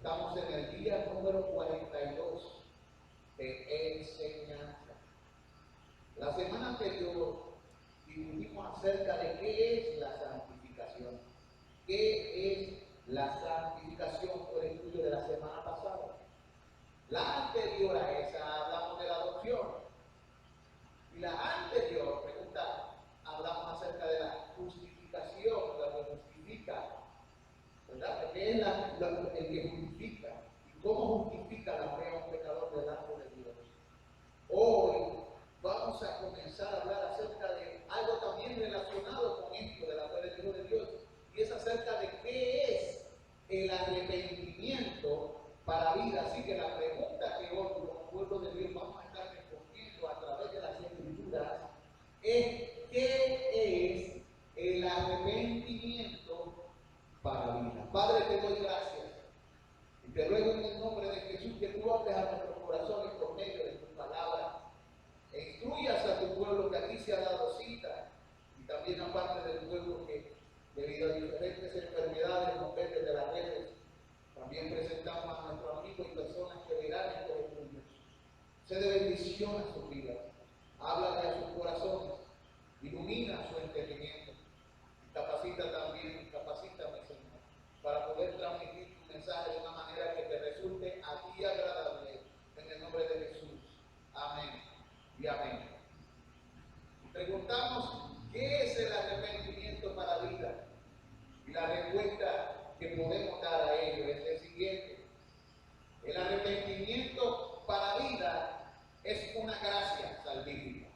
Estamos en el día número 42 de enseñanza. La semana anterior discutimos acerca de qué es la santificación. ¿Qué es la santificación? Fue el estudio de la semana pasada. La anterior a esa hablamos de la adopción. Y la anterior, pregunta, hablamos acerca de la justificación, la que justifica, ¿verdad? ¿Qué es el que justifica? ¿Y cómo justifica la fe a un pecador delante de Dios? Hoy vamos a comenzar a hablar acerca de algo también relacionado con esto de la fe del Hijo de Dios, y es acerca de qué es el arrepentimiento para vida. Así que la pregunta que hoy como pueblo de Dios vamos a estar respondiendo a través de las Escrituras es: ¿qué es el arrepentimiento para vida? Padre, te doy gracias y te ruego en el nombre de Jesús que tú hables a nuestros corazones por medio de tu palabra e instruyas a tu pueblo que aquí se ha dado cita, y también a parte del pueblo que debido a diferentes enfermedades nos ven desde las redes. También presentamos a nuestros amigos y personas que verán estos estudios. Sé de bendición a sus vidas, háblale a sus corazones, ilumina su entendimiento, y capacita también, capacítame, Señor, para poder transmitir tu mensaje de una manera que te resulte a ti agradable, en el nombre de Jesús. Amén y amén. Preguntamos: ¿qué es el arrepentimiento para vida? Y la respuesta que podemos dar a ello es el siguiente: el arrepentimiento para vida es una gracia salvífica.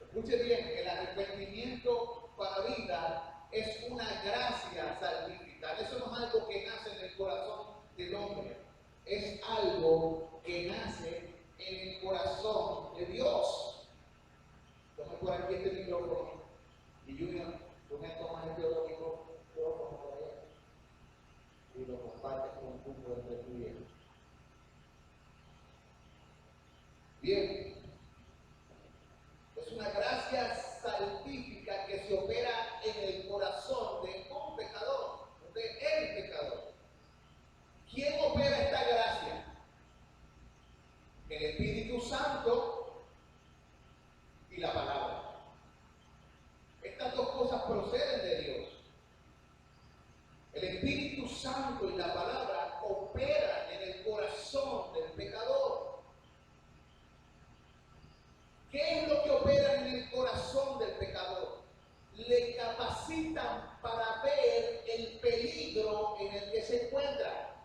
Escuche bien, el arrepentimiento para vida es una gracia salvífica. Eso no es algo que nace en el corazón del hombre, es algo que nace en el corazón de Dios. Tome por aquí este micrófono y Junior, tú me tomas este otro micrófono por allá y lo compartes con un grupo entre tú y él. Bien, es una gracia salvífica que se opera en el corazón de un pecador, de el pecador. ¿Quién opera esta gracia? El Espíritu Santo y la palabra. Estas dos cosas proceden de Dios. El Espíritu Santo y la palabra operan en el corazón del pecador. ¿Qué es lo que opera en el corazón del pecador? Le capacitan para ver el peligro en el que se encuentra.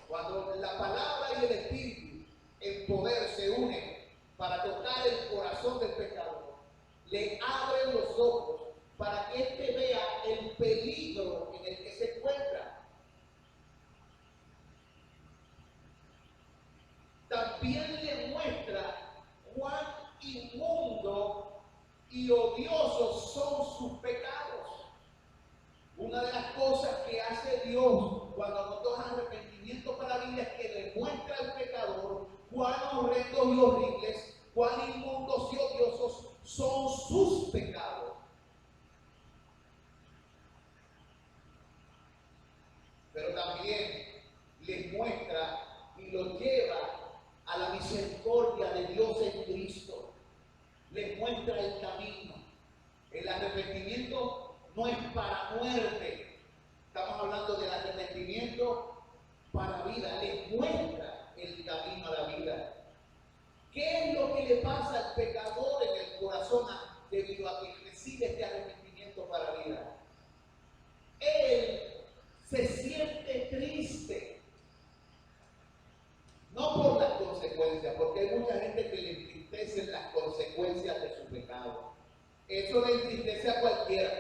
Cuando la palabra y el Espíritu, el poder, se unen para tocar el corazón del pecador, le abren los ojos para que éste vea el peligro en el que se encuentra. También le muestra cuán inmundo y odiosos son sus pecados. Una de las cosas que hace Dios cuando nos da arrepentimiento para vida es que le muestra al pecador cuán horrendos y horribles, cuán inmundos y odiosos son sus pecados. Pero también les muestra y los lleva a la misericordia de Dios en Cristo. Les muestra el camino. El arrepentimiento no es para muerte. Estamos hablando del arrepentimiento para vida. Les muestra el camino a la vida. ¿Qué es lo que le pasa al pecador en el corazón debido a que recibe este arrepentimiento para vida? Él se siente triste, no por las consecuencias, porque hay mucha gente que le entristecen las consecuencias de su pecado. Eso le entristece a cualquiera.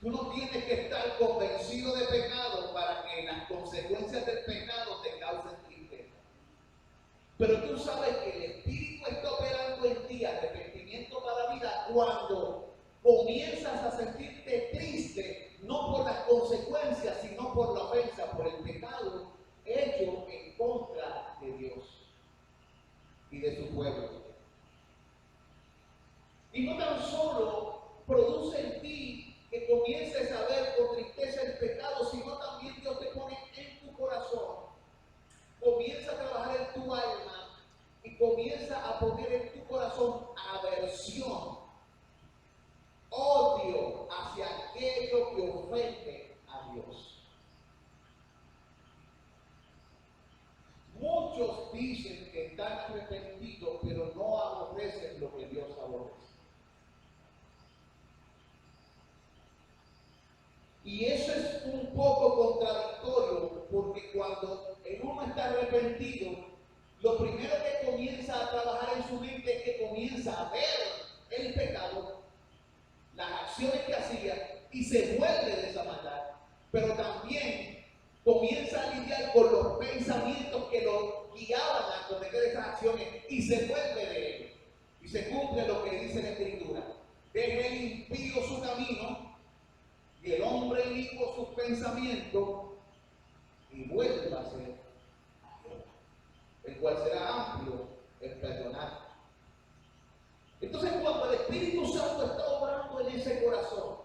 Tú no tienes que estar convencido de pecado para que las consecuencias del pecado te causen tristeza. Pero tú sabes que el Espíritu está operando en ti arrepentimiento para vida cuando comienzas a sentirte triste, no por las consecuencias, sino por la ofensa, por el pecado hecho en contra de Dios y de su pueblo. Y no tan solo produce en ti que comiences a ver con tristeza en pecado, sino también Dios te pone en tu corazón, comienza a trabajar en tu alma y comienza a poner en tu corazón aversión, odio hacia aquello que ofende a Dios. Muchos dicen que están arrepentidos, pero no aborrecen lo que Dios aborrece. Y eso es un poco contradictorio, porque cuando uno está arrepentido, lo primero que comienza a trabajar en su mente es que comienza a ver el pecado, las acciones que hacía, y se vuelve de esa maldad. Pero también comienza a lidiar con los pensamientos que lo guiaban a cometer esas acciones y se vuelve de ellos. Y se cumple lo que dice la Escritura: deje el impío su camino y el hombre inicuo sus pensamientos, y vuelva a ser el cual será amplio el perdonar. Entonces, cuando el Espíritu Santo está obrando en ese corazón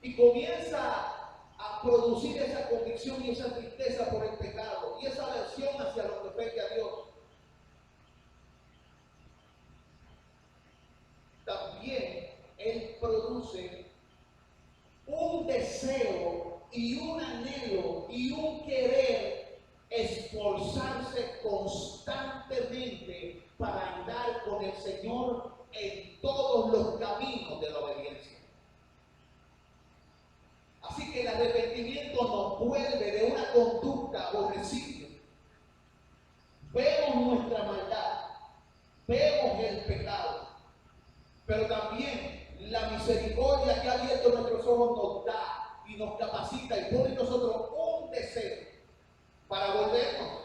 y comienza a producir esa convicción y esa tristeza por el pecado y esa aversión hacia lo que ofende a Dios, también Él produce un deseo y un anhelo y un querer esforzarse constantemente para andar con el Señor en todos los caminos de la obediencia. Así que el arrepentimiento nos vuelve de una conducta aborrecible. Vemos nuestra maldad, vemos el pecado, pero también la misericordia que ha abierto nuestros ojos nos da y nos capacita y pone en nosotros un deseo para volvernos.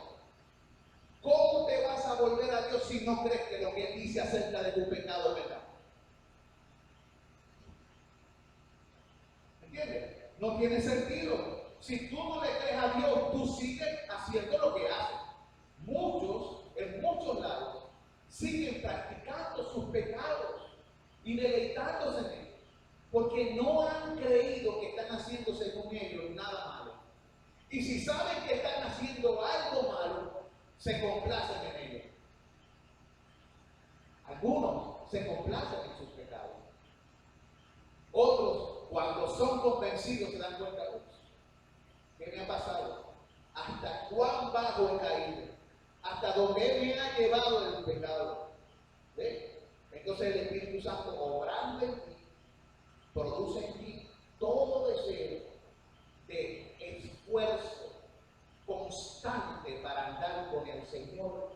¿Cómo te vas a volver a Dios si no crees que lo que Él dice acerca de tu pecado es verdad? ¿Entiendes? No tiene sentido. Si tú no le crees a Dios, tú sigues haciendo lo que haces. Muchos, en muchos lados, siguen practicando sus pecados y deleitándose en ellos, porque no han creído que están haciendo según ellos nada malo. Y si saben que están haciendo algo malo, se complacen en ello. Algunos se complacen en sus pecados. Otros, cuando son convencidos, se dan cuenta: ¿qué me ha pasado? ¿Hasta cuán bajo he caído? ¿Hasta dónde me ha llevado el pecado? ¿Ves? Entonces el Espíritu Santo, obrando en ti, produce en ti todo deseo de esfuerzo constante para andar con el Señor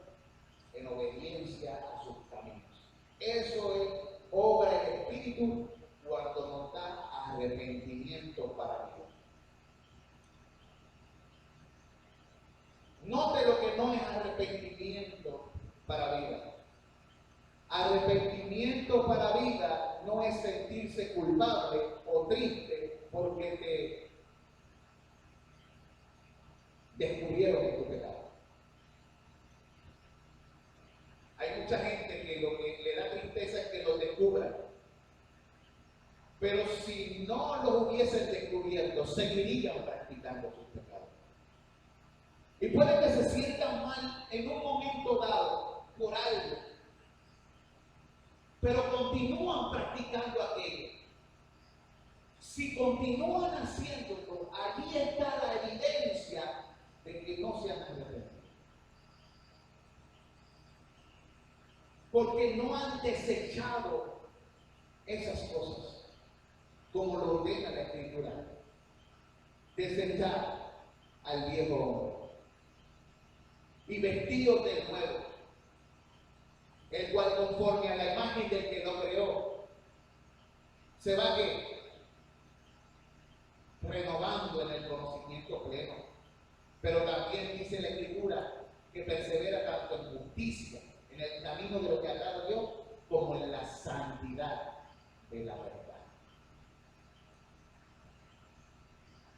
en obediencia a sus caminos. Eso es obra del Espíritu cuando nos da arrepentimiento para Dios. Note lo que no es arrepentimiento para vida. Arrepentimiento para vida no es sentirse culpable o triste porque te descubrieron en tu pecado. Hay mucha gente que lo que le da tristeza es que lo descubran. Pero si no los hubiesen descubierto, seguirían practicando sus pecados. Y puede que se sientan mal en un momento dado por algo, pero continúan practicando aquello. Si continúan haciéndolo, allí está la evidencia de que no se han arrepentido. Porque no han desechado esas cosas, como lo ordena la Escritura. Desechar al viejo hombre y vestidos de nuevo, el cual conforme a la imagen del que lo creó, se va ¿qué? Renovando en el conocimiento pleno. Pero también dice la Escritura que persevera tanto en justicia, en el camino de lo que agrada a Dios, como en la santidad de la verdad.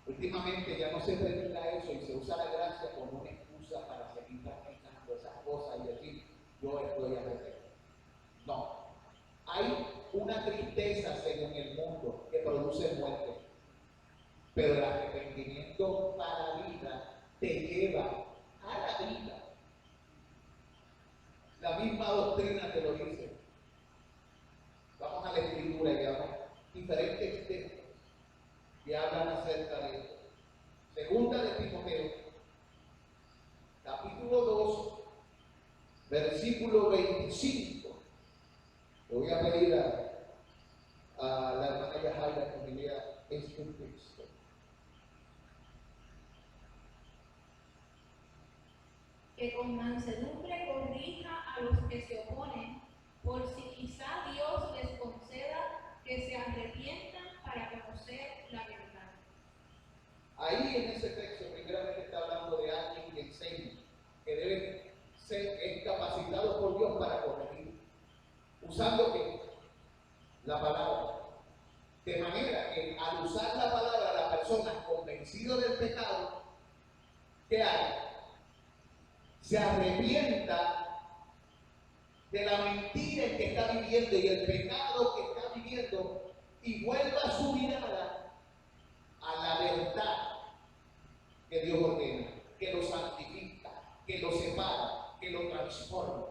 Últimamente ya no se predica eso y se usa la gracia como una excusa para seguir practicando esas cosas y decir: yo estoy arrepentido. No. Hay una tristeza según el mundo que produce muerte. pero el arrepentimiento para la vida te lleva a la vida. La misma doctrina te lo dice. Vamos a la Escritura y veamos diferentes textos que hablan acerca de esto. Segunda de Timoteo, capítulo 2, versículo 25. Le voy a pedir a la hermana Yajaira que me lea este texto. Que con mansedumbre corrija a los que se oponen, por si quizá Dios les conceda que se arrepientan para conocer la verdad. Ahí en ese texto, primeramente está hablando de alguien que enseña, que debe ser capacitado por Dios para corregir, usando ¿qué? La palabra. De manera que al usar la palabra, la persona convencida del pecado, ¿qué hay? Se arrepienta de la mentira en que está viviendo y el pecado que está viviendo y vuelva su mirada a la verdad que Dios ordena, que lo santifica, que lo separa, que lo transforma.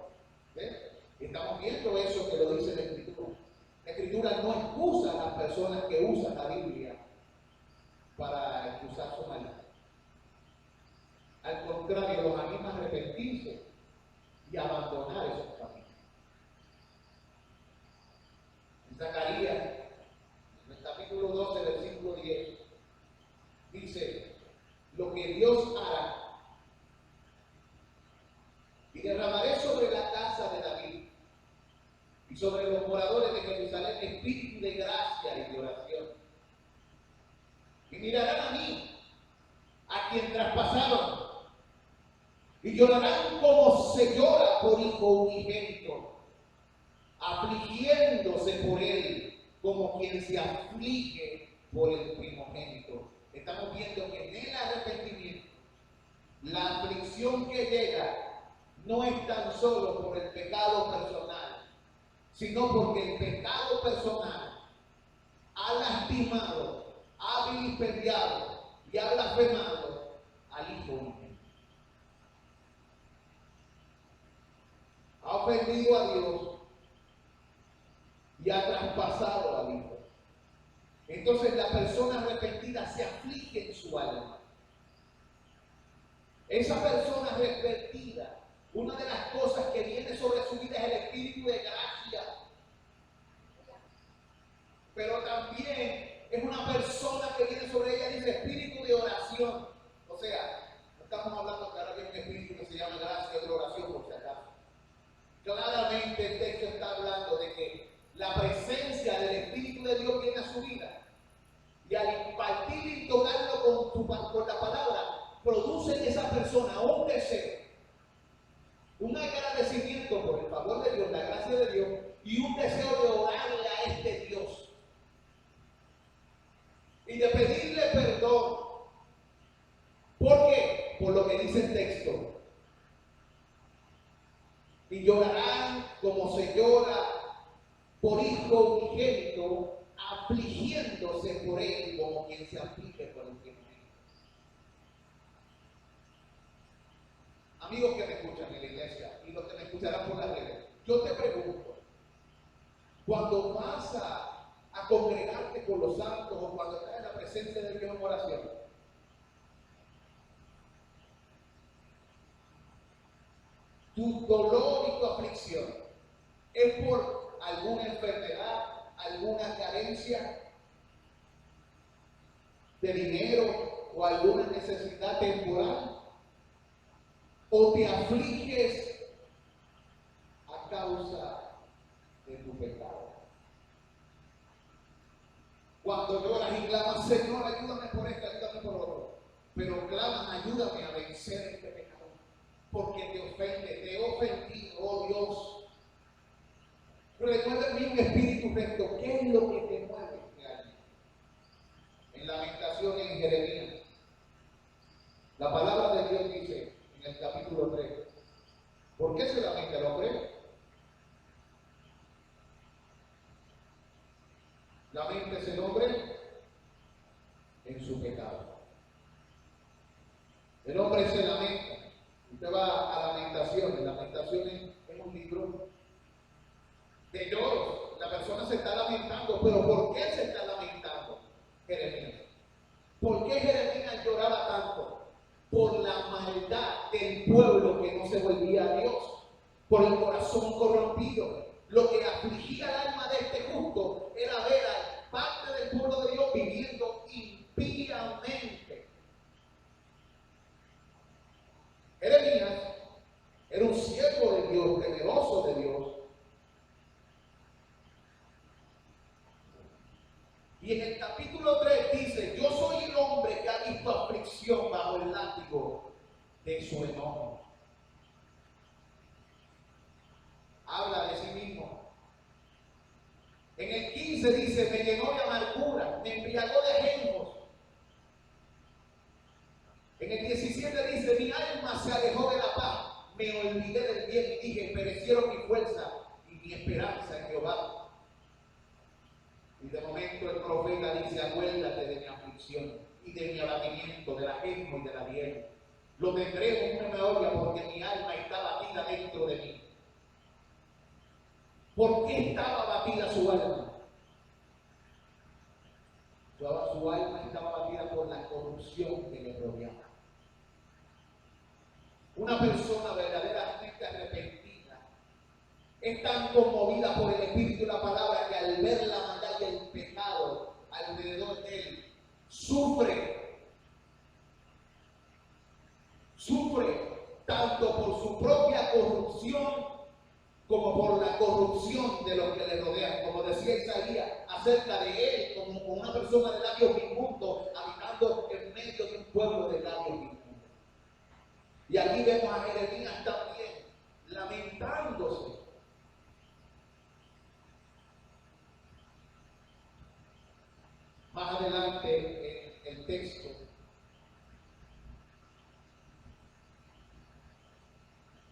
¿Ven? Estamos viendo eso que lo dice la Escritura. La Escritura no excusa a las personas que usan la Biblia para excusar su maldad. Al contrario, los anima a arrepentirse y abandonar esos caminos. En Zacarías, en el capítulo 12, versículo 10, dice: lo que Dios hará, y derramaré sobre la casa de David y sobre los moradores de Jerusalén espíritu de gracia y de oración. Y mirarán a mí, a quien traspasaron, y llorarán como se llora por hijo unigénito, afligiéndose por él como quien se aflige por el primogénito. Estamos viendo que en el arrepentimiento, la aflicción que llega no es tan solo por el pecado personal, sino porque el pecado personal ha lastimado, ha vilipendiado y ha blasfemado al Hijo único. Ha ofendido a Dios y ha traspasado al Hijo. Entonces la persona arrepentida se aflige en su alma. Esa persona arrepentida, una de las cosas que viene sobre su vida es el espíritu de gracia. Pero también es una persona que viene sobre ella, dice espíritu de oración. O sea, no estamos hablando que ahora viene un espíritu que se llama gracia de oración, por si acaso. Claramente el texto está hablando de que la presencia del Espíritu de Dios viene a su vida. Y al impartir y tocarlo con la palabra, produce en esa persona un deseo, un agradecimiento por el favor de Dios, la gracia de Dios, y un deseo de orarle a este Dios. Y de pedirle perdón. ¿Por qué? Por lo que dice el texto. Y llorarán como se llora por hijo unigénito, afligiéndose por él como quien se aflige por el primogénito. Amigos que me escuchan en la iglesia y los que me escucharán por la red, yo te pregunto, cuando vas a congregarte con los santos o cuando estás en la presencia de Dios en oración, tu dolor y tu aflicción es por alguna enfermedad, alguna carencia de dinero o alguna necesidad temporal, o te afliges a causa de tu pecado. Cuando lloras y clamas, Señor, ayúdame por esto, ayúdame por otro, pero clamas, ayúdame a vencer este pecado, porque te ofende, te he ofendido, oh Dios. Recuerda en mí un espíritu recto. ¿Qué es lo que te mueve este año? En Lamentaciones, en Jeremías, la palabra de Dios dice en el capítulo 3: ¿por qué se lamenta el hombre? Laméntese el hombre en su su pecado. El hombre se lamenta. Usted va a Lamentaciones. Lamentaciones es un libro de lloros. La persona se está lamentando, pero ¿por qué se está lamentando Jeremías? ¿Por qué Jeremías lloraba tanto? Por la maldad del pueblo que no se volvía a Dios, por el corazón corrompido. Lo que afligía el alma de este justo era ver a parte del pueblo de Dios viviendo impíamente. Jeremías era un siervo de Dios, temeroso de Dios. Y en el capítulo 3 dice: yo soy el hombre que ha visto aflicción bajo el látigo de su enojo. Habla de sí mismo. En el 15 dice: me llenó de amargura, me embriagó de ajenjos. En el 17 dice: mi alma se alejó de la paz, me olvidé del bien y dije: perecieron mi fuerza y mi esperanza en Jehová. Y de momento el profeta dice: acuérdate de mi aflicción y de mi abatimiento, del ajenjo y de la hiel. Lo tendré en memoria porque mi alma está batida dentro de mí. ¿Por qué estaba batida su alma? Su alma estaba batida por la corrupción que le rodeaba. Una persona verdaderamente arrepentida es tan conmovida por el Espíritu y la palabra que al ver la maldad y el pecado alrededor de él, sufre tanto por su propia corrupción como por la corrupción de los que le rodean. Como decía Isaías acerca de él, como una persona de labios inmundos, habitando en medio de un pueblo de labios inmundos. Y aquí vemos a Jeremías también lamentándose. Más adelante en el texto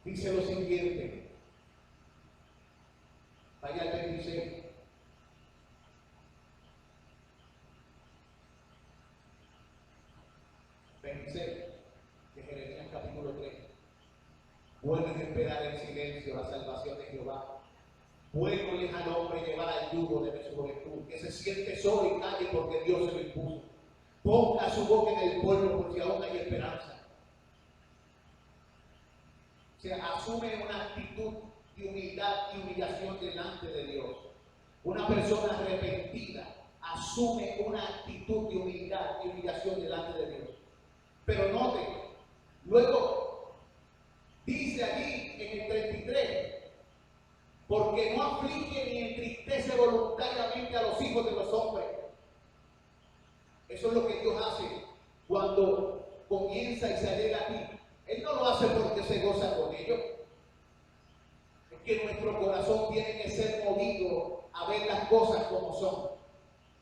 dice lo siguiente. Vaya al 26. De Jeremías capítulo 3. Bueno es esperar en silencio la salvación de Jehová. Bueno es al hombre llevar al yugo de su juventud, que se siente solo y calle porque Dios se lo impuso. Ponga su boca en el polvo porque aún hay esperanza. O sea, asume una actitud de humildad y humillación delante de Dios. Una persona arrepentida asume una actitud de humildad y humillación delante de Dios. Pero note, luego dice allí en el 33, porque no aflige ni entristece voluntariamente a los hijos de los hombres. Eso es lo que Dios hace cuando comienza y se allega a ti. Él no lo hace porque se goza con ellos. Es que nuestro corazón tiene que ser movido a ver las cosas como son.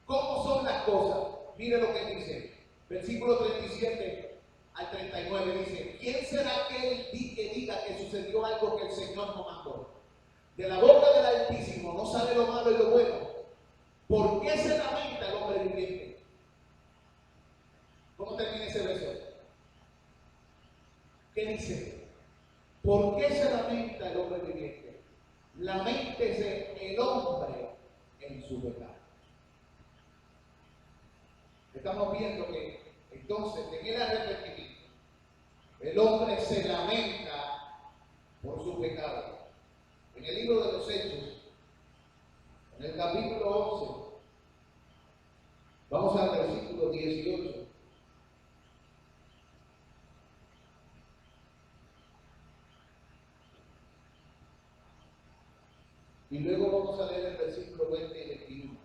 ¿Cómo son las cosas? Mire lo que dice. Versículo 37 al 39 dice: ¿quién será aquel que diga que sucedió algo que el Señor no mandó? De la boca del Altísimo no sale lo malo y lo bueno. ¿Por qué se lamenta el hombre viviente? ¿Cómo termina ese verso? ¿Qué dice? ¿Por qué se lamenta el hombre viviente? Laméntese el hombre en su pecado. Estamos viendo que entonces en el arrepentimiento el hombre se lamenta por su pecado. En el libro de los Hechos, en el capítulo 11, vamos al versículo 18. Y luego vamos a leer el versículo 20 y 21.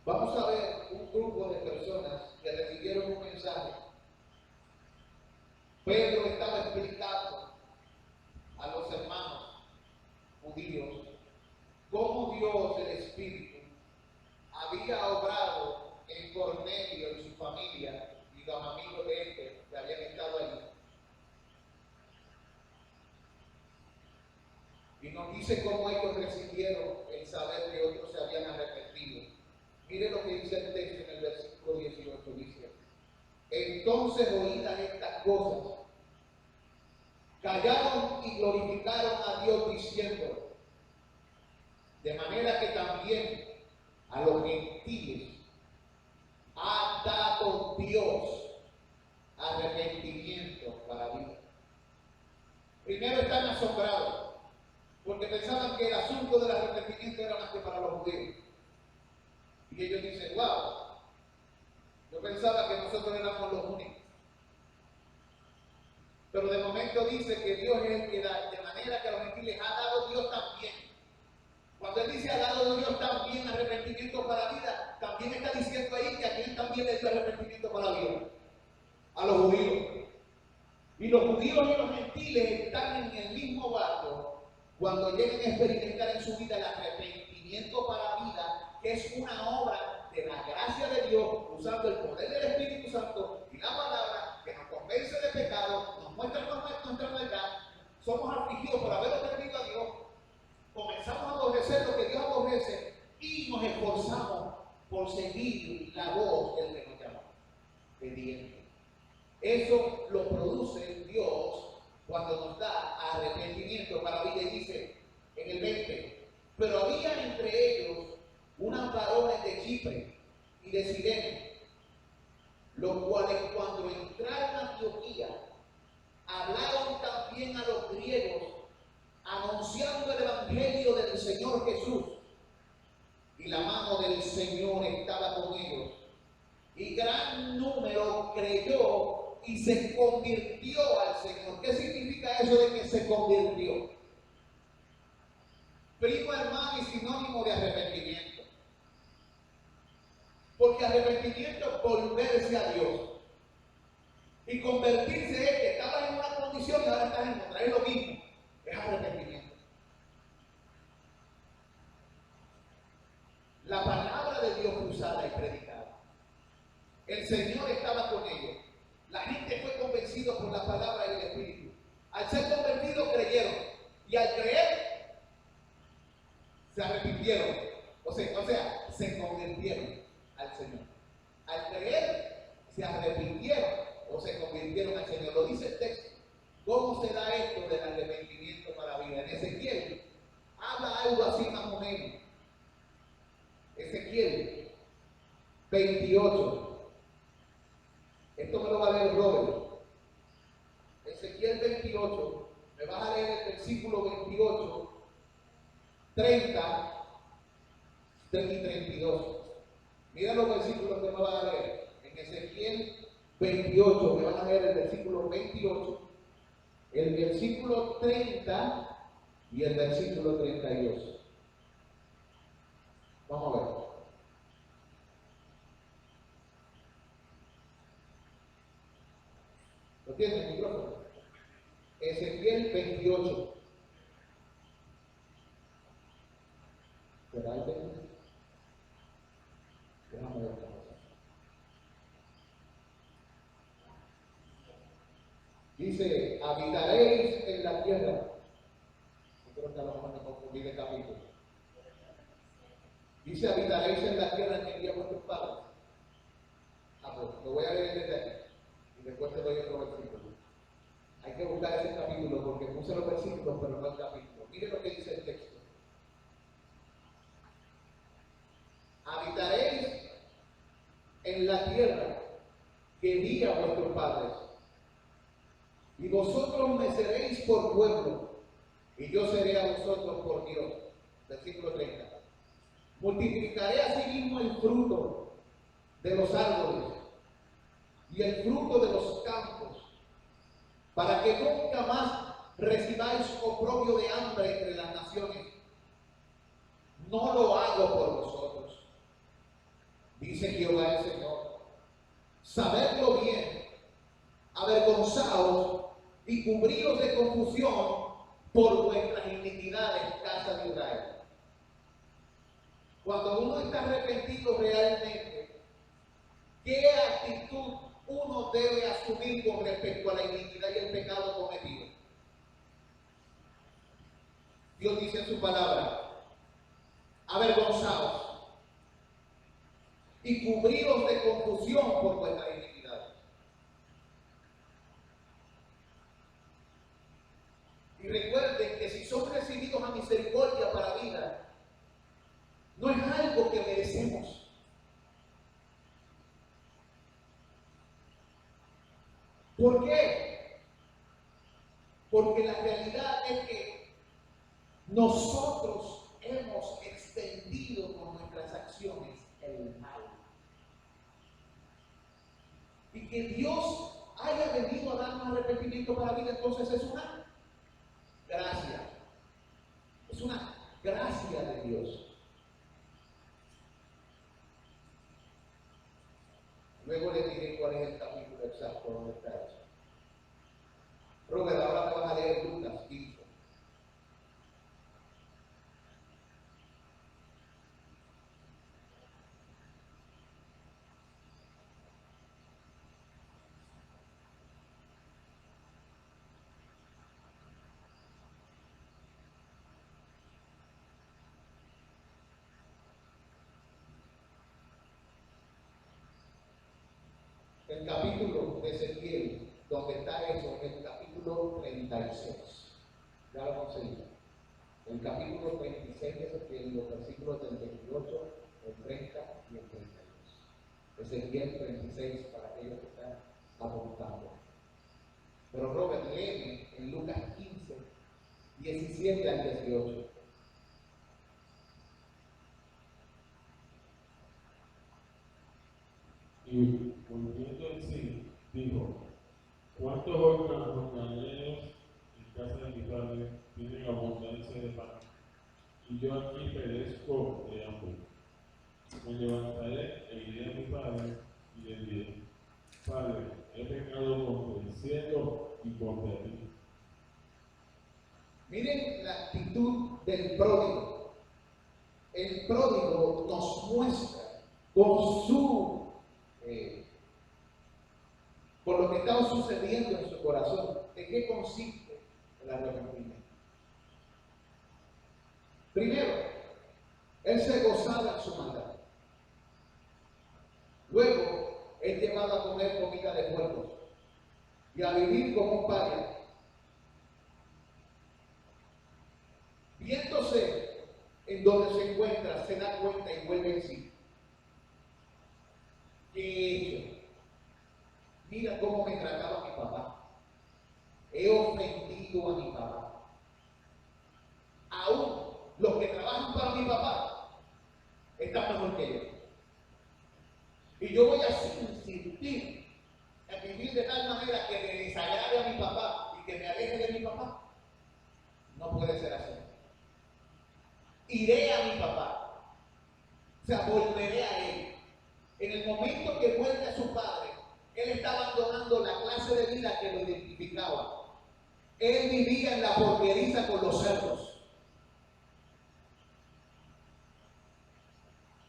Vamos a ver un grupo de personas que recibieron un mensaje. Pedro estaba explicando a los hermanos judíos cómo Dios, el Espíritu, había obrado en Cornelio y su familia y los amigos de este que habían estado allí. Y nos dice cómo ellos recibieron el saber Entonces oídas estas cosas, callaron y glorificaron a Dios diciendo, de manera que también a los gentiles ha dado Dios arrepentimiento para vida. Primero están asombrados, porque pensaban que el asunto del arrepentimiento era más que para los judíos. Y ellos dicen, wow, yo pensaba que nosotros éramos los únicos. Pero de momento dice que Dios es el que da, de manera que a los gentiles ha dado Dios también. Cuando él dice ha dado Dios también arrepentimiento para vida, también está diciendo ahí que a quien también le dio arrepentimiento para vida. A los judíos. Y los judíos y los gentiles están en el mismo barco cuando lleguen a experimentar en su vida el arrepentimiento para vida, que es una obra de la gracia de Dios, usando el poder del Espíritu Santo y la palabra que nos convence de pecado, nos muestra nuestra maldad, somos afligidos por haber ofendido a Dios, comenzamos a aborrecer lo que Dios aborrece y nos esforzamos por seguir la voz del que nos llama, obediente. Eso lo produce Dios cuando nos da arrepentimiento para vida y dice en el 20, pero había entre ellos unas varones de Chipre y de Cirene, los cuales cuando entraron a Antioquía hablaron también a los griegos anunciando el evangelio del Señor Jesús, y la mano del Señor estaba con ellos, y gran número creyó y se convirtió al Señor. ¿Qué significa eso de que se convirtió? Primo hermano y sinónimo de arrepentimiento. Porque arrepentimiento es volverse a Dios. Y convertirse es que estabas en una condición y ahora estás en otra. Es lo mismo. Es arrepentimiento. La palabra de Dios cruzada y predicada. El Señor estaba con ellos. La gente fue convencida por la palabra y el Espíritu. Al ser convertidos creyeron. Y al creer, se arrepintieron. O sea, se convirtieron al Señor. Al creer, se arrepintieron o se convirtieron al Señor. Lo dice el texto. ¿Cómo se da esto del arrepentimiento para vida? En Ezequiel habla algo así más o menos. Ezequiel 28. Esto me lo va a leer Robert. Ezequiel 28. Me vas a leer el versículo 28, 30 y 32. Mira los versículos que me vas a leer. En Ezequiel 28 me van a leer el versículo 28, el versículo 30 y el versículo 32. Vamos a ver. ¿Lo tienes el micrófono? Ezequiel 28. ¿Será el 20? Déjame ver cómo es. Dice, habitaréis en la tierra. Yo creo que a lo mejor me confundí de capítulo. Dice, habitaréis en la tierra que envía vuestros padres. Pues, lo voy a leer desde aquí. Y después te doy otro versículo. Hay que buscar ese capítulo porque puse los versículos, pero no el capítulo. Mire lo que dice el texto. Habitaréis en la tierra que di a vuestros padres, y vosotros me seréis por pueblo, y yo seré a vosotros por Dios. Versículo 30. Multiplicaré asimismo el fruto de los árboles y el fruto de los campos, para que nunca más recibáis oprobio de hambre entre las naciones. No lo hago por vosotros, dice Jehová el Señor. Sabedlo bien, avergonzaos y cubriros de confusión por vuestras iniquidades, casa de Israel. Cuando uno está arrepentido realmente, ¿qué actitud uno debe asumir con respecto a la iniquidad y el pecado cometido? Dios dice en su palabra, avergonzaos y cubriros de confusión por vuestras iniquidades. Y recuerden que si son recibidos a misericordia para vida, no es algo que merecemos. ¿Por qué? Porque la realidad es que nosotros hemos extendido con nuestras acciones el mal. Y que Dios haya venido a darnos arrepentimiento para vida, entonces es una gracia. Es una gracia de Dios. Luego les diré cuál es el capítulo exacto donde está eso. Robert, ahora te vas a leer Lucas 15. El capítulo de Ezequiel, donde está eso, el capítulo 36. Ya lo conseguí. El capítulo 26 de Ezequiel, los versículos del 28, el 30 y el 32. Ezequiel 36 para aquellos que están apuntando. Pero Robert, léeme en Lucas 15, 17 al 18. Y volviendo en sí, dijo: ¿Cuántos jornaleros en casa de mi padre tienen abundancia de pan? Y yo aquí perezco de hambre. Me levantaré e iré a mi padre y le diré: Padre, he pecado contra el cielo y contra ti. Miren la actitud del pródigo. El pródigo nos muestra con su por lo que estaba sucediendo en su corazón, de qué consiste el arrepentimiento. Primero, él se gozaba en su maldad. Luego, es llevado a comer comida de puercos y a vivir como un paria. Viéndose en donde se encuentra, se da cuenta y vuelve en sí. ¿Qué he hecho? Mira cómo me trataba mi papá. He ofendido a mi papá. Aún los que trabajan para mi papá están mejor que yo. Y yo voy a insistir en vivir de tal manera que me desagrade a mi papá y que me aleje de mi papá. No puede ser así. Iré a mi papá. O sea, volveré a él. En el momento que vuelve a su padre, él está abandonando la clase de vida que lo identificaba. Él vivía en la porqueriza con los cerdos.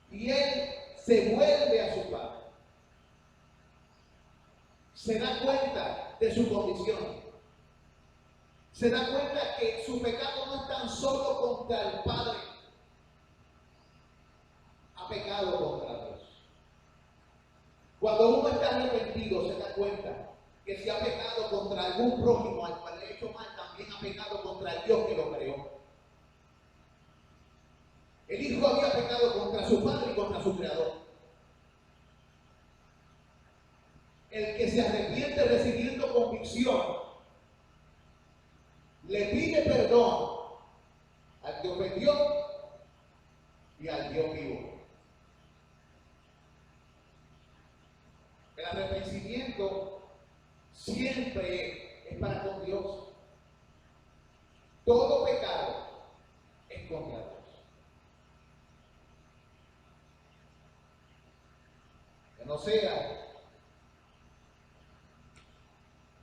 Y él se vuelve a su padre. Se da cuenta de su condición. Se da cuenta que su pecado no es tan solo contra el Padre. Ha pecado contra Dios. Cuando uno está arrepentido, se da cuenta que si ha pecado contra algún prójimo al cual le ha hecho mal, también ha pecado contra el Dios que lo creó. El hijo había pecado contra su padre y contra su creador. El que se arrepiente recibiendo convicción, le pide perdón al que ofendió y al Dios vivo. El arrepentimiento siempre es para con Dios. Todo pecado es contra Dios. Que no sea,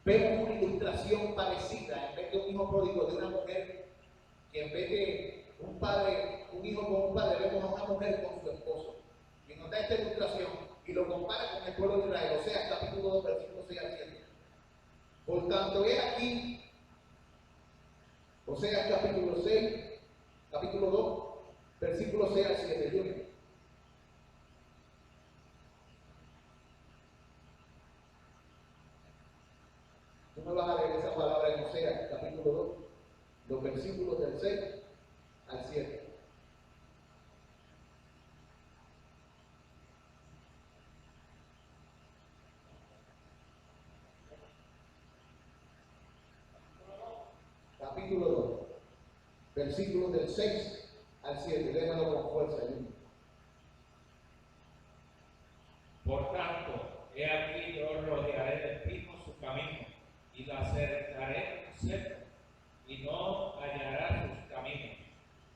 vemos una ilustración parecida, en vez de un hijo pródigo de una mujer, que en vez de un hijo con un padre, vemos a una mujer con su esposo. Y nos da esta ilustración y lo compara con el pueblo de Israel, Oseas capítulo 2, versículos 6 al 7. Por tanto, he aquí, Oseas capítulo 6, capítulo 2, versículos 6 al 7. Yo, tú me vas a leer esa palabra en Oseas capítulo 2. los versículos del 6 al 7. Capítulo 2, versículos del 6 al 7. Déjalo con fuerza ahí. Por tanto, he aquí yo rodearé de espino su camino, y la cercaré con cerco, y no hallará sus caminos.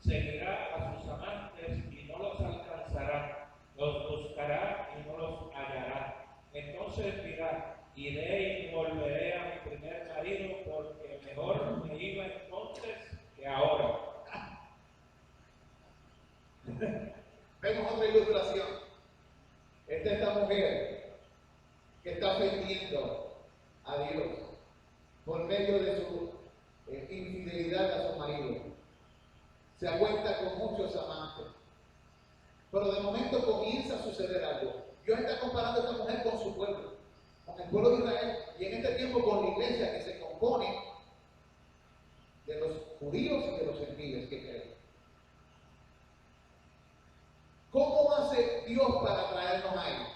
Seguirá a sus amantes y no los alcanzará, los buscará y no los hallará. Entonces dirá, iré y volveré a mi primer marido, porque mejor me iba entonces que ahora. Vemos otra ilustración. Esta es la mujer que está ofendiendo a Dios por medio de su infidelidad a su marido. Se acuesta con muchos amantes. Pero de momento comienza a suceder algo. Dios está comparando a esta mujer con su pueblo, con el pueblo de Israel, y en este tiempo con la iglesia que se compone de los judíos y de los gentiles que creen. ¿Cómo hace Dios para traernos a Él?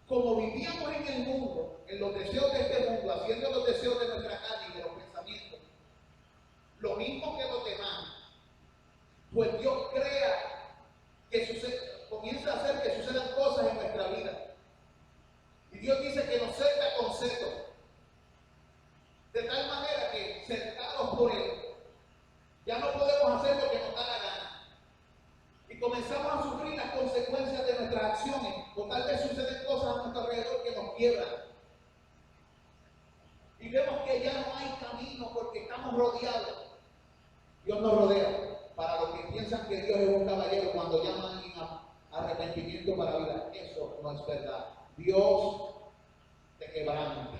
Como vivíamos en el mundo, en los deseos de este mundo, haciendo los deseos de nuestra carne y de los pensamientos, lo mismo que los demás, pues Dios crea que comienza a hacer que sucedan cosas en nuestra vida. Y Dios dice que nos cerca con cerco, de tal manera que cercados por Él, ya no podemos hacer lo que nos da la gana. Y comenzamos a sufrir las consecuencias de nuestras acciones, o tal vez suceden cosas a nuestro alrededor que nos quiebran. Y vemos que ya no hay camino porque estamos rodeados. Dios nos rodea. Para los que piensan que Dios es un caballero cuando llaman a alguien a arrepentimiento para vida, eso no es verdad. Dios te quebranta,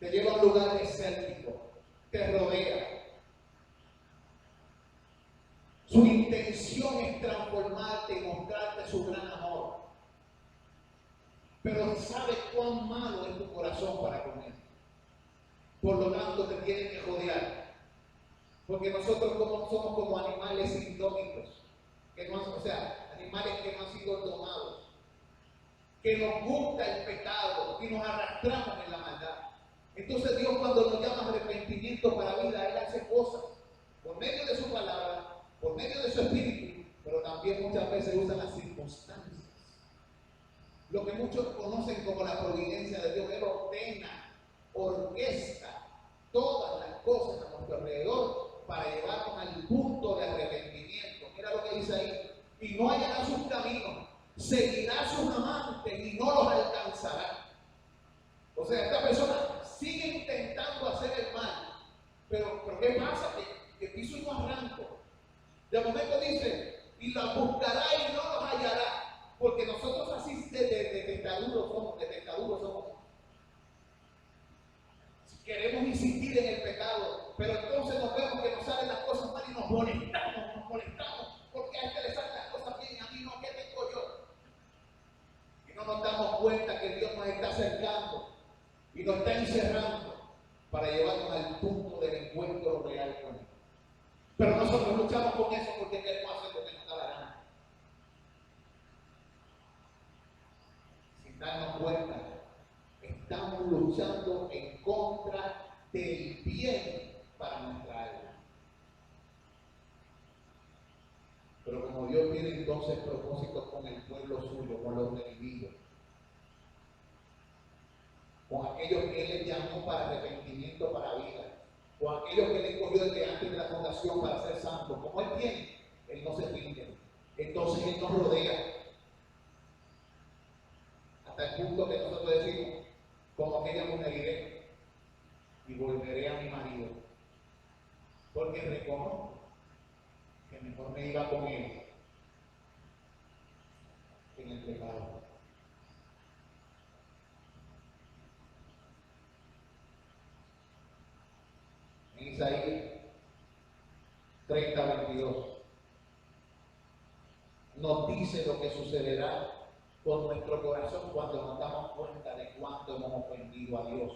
te lleva a un lugar desértico, te rodea. Su intención es transformarte y mostrarte su gran amor. Pero sabe cuán malo es tu corazón para con Él. Por lo tanto, te tiene que rodear. Porque nosotros somos como animales indómitos, animales que no han sido domados, que nos gusta el pecado y nos arrastramos en la maldad. Entonces Dios, cuando nos llama a arrepentimiento para vida, Él hace cosas por medio de su palabra, por medio de su espíritu, pero también muchas veces usa las circunstancias. Lo que muchos conocen como la providencia de Dios. Él ordena, orquesta todas las cosas a nuestro alrededor para llevarnos al punto de arrepentimiento. Mira lo que dice ahí. Y no hallará sus caminos, seguirá sus amantes y no los alcanzará. O sea, esta persona sigue intentando hacer el mal. Pero ¿qué pasa? Que piso y no arranco. De momento dice, y la buscará y no los hallará. Porque nosotros así de testaduros somos. Queremos insistir en el pecado, pero entonces nos vemos que nos salen las cosas mal y nos molestamos, porque a este le salen las cosas bien, a mí no, ¿qué tengo yo? Y no nos damos cuenta que Dios nos está acercando y nos está encerrando para llevarnos al punto del encuentro real con Él. Pero nosotros luchamos con eso porque queremos hacer lo que nos da la gana. Sin darnos cuenta, estamos luchando en contra del bien para nuestra alma. Pero como Dios tiene entonces propósitos con el pueblo suyo, con los redimidos, con aquellos que Él les llamó para arrepentimiento, para vida, con aquellos que Él escogió desde antes de la fundación para ser santos, como Él tiene, Él no se pinta. Entonces Él nos rodea hasta el punto que nosotros decimos, como aquella mujer, iré y volveré a mi marido, porque reconozco que mejor me iba con Él que en el pecado. En Isaías 30:22 nos dice lo que sucederá con nuestro corazón cuando nos damos cuenta de cuánto hemos ofendido a Dios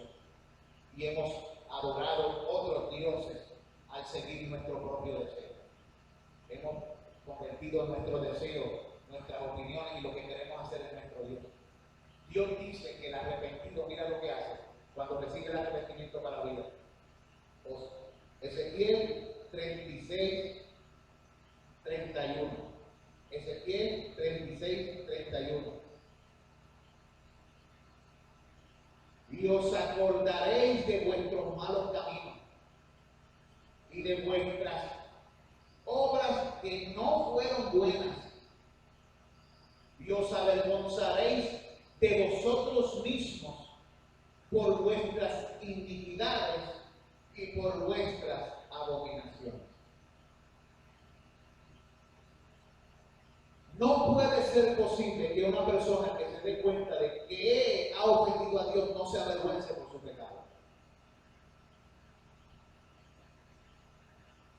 y hemos adorado otros dioses al seguir nuestro propio deseo. Hemos convertido nuestro deseo, nuestras opiniones y lo que queremos hacer en nuestro Dios. Dios dice que el arrepentido, mira lo que hace cuando recibe el arrepentimiento para la vida. Ezequiel 36, 31. Ezequiel 36, 31. Y os acordaréis de vuestros malos caminos y de vuestras obras que no fueron buenas, y os avergonzaréis de vosotros mismos por vuestras iniquidades y por vuestras abominaciones. No puede ser posible que una persona que se dé cuenta de que ha ofendido a Dios no se avergüence por su pecado.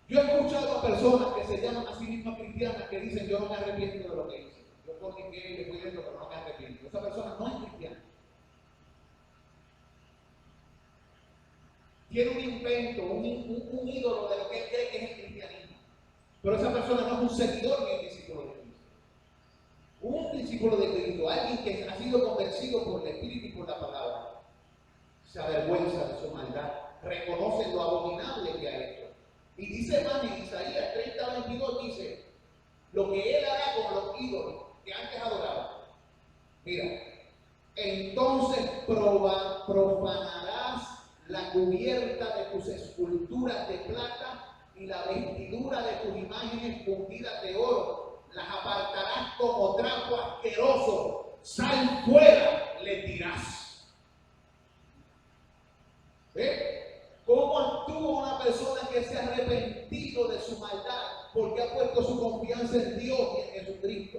Yo he escuchado a personas que se llaman a sí mismas cristianas que dicen: yo no me arrepiento de lo que hice. Yo forniqué y le fui dentro, pero no me arrepiento. Esa persona no es cristiana. Tiene un invento, un ídolo de lo que él cree que es el cristianismo. Pero esa persona no es un seguidor ni un discípulo de Cristo. Un discípulo de Cristo, alguien que ha sido convencido por el Espíritu y por la palabra, se avergüenza de su maldad, reconoce lo abominable que ha hecho. Y dice más en Isaías 30, 22, dice: lo que él hará con los ídolos que antes adoraba. Mira, entonces profanarás la cubierta de tus esculturas de plata y la vestidura de tus imágenes fundidas de oro. Las apartarás como trapo asqueroso. Sal fuera, le dirás. ¿Ve? ¿Cómo actúa una persona que se ha arrepentido de su maldad porque ha puesto su confianza en Dios y en Jesucristo?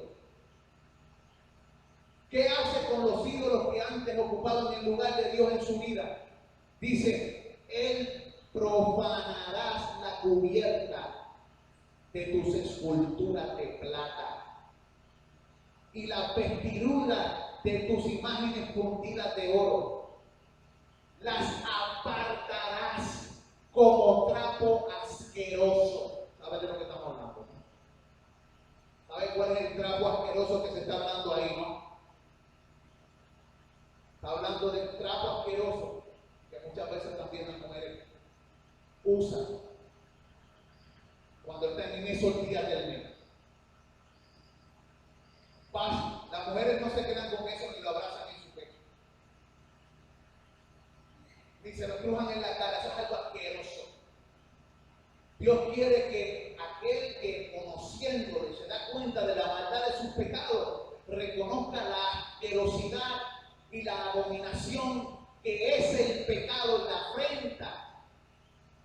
¿Qué hace con los ídolos que antes ocupaban el lugar de Dios en su vida? Dice: él profanarás la cubierta de tus esculturas de plata y la vestidura de tus imágenes fundidas de oro. Las apartarás como trapo asqueroso. ¿Sabes de lo que estamos hablando? ¿Sabes cuál es el trapo asqueroso que se está hablando ahí, no? Está hablando del trapo asqueroso que muchas veces también las mujeres usan cuando están en esos días del mes. Las mujeres no se quedan con eso ni lo abrazan en su pecho, ni se lo crujan en la cara. Eso es algo asqueroso. Dios quiere que aquel que, conociéndolo, se da cuenta de la maldad de sus pecados, reconozca la asquerosidad y la abominación que es el pecado, la afrenta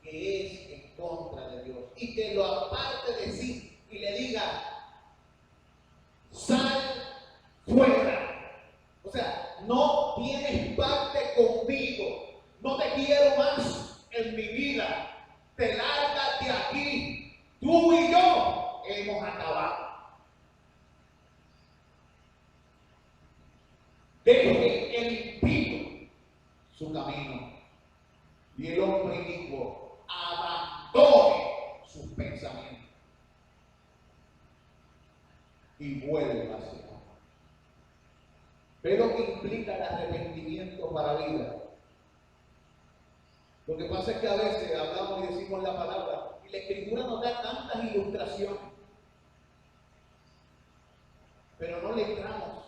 que es en contra de Dios, y que lo aparte de sí y le diga: sal fuera. O sea, no tienes parte conmigo, no te quiero más en mi vida, te largas de aquí, tú y yo hemos acabado. Deje el impío su camino y el hombre inicuo abandone sus pensamientos y vuelva hacia Dios. ¿Ve lo que implica el arrepentimiento para la vida? Lo que pasa es que a veces hablamos y decimos la palabra y la Escritura nos da tantas ilustraciones, pero no le entramos.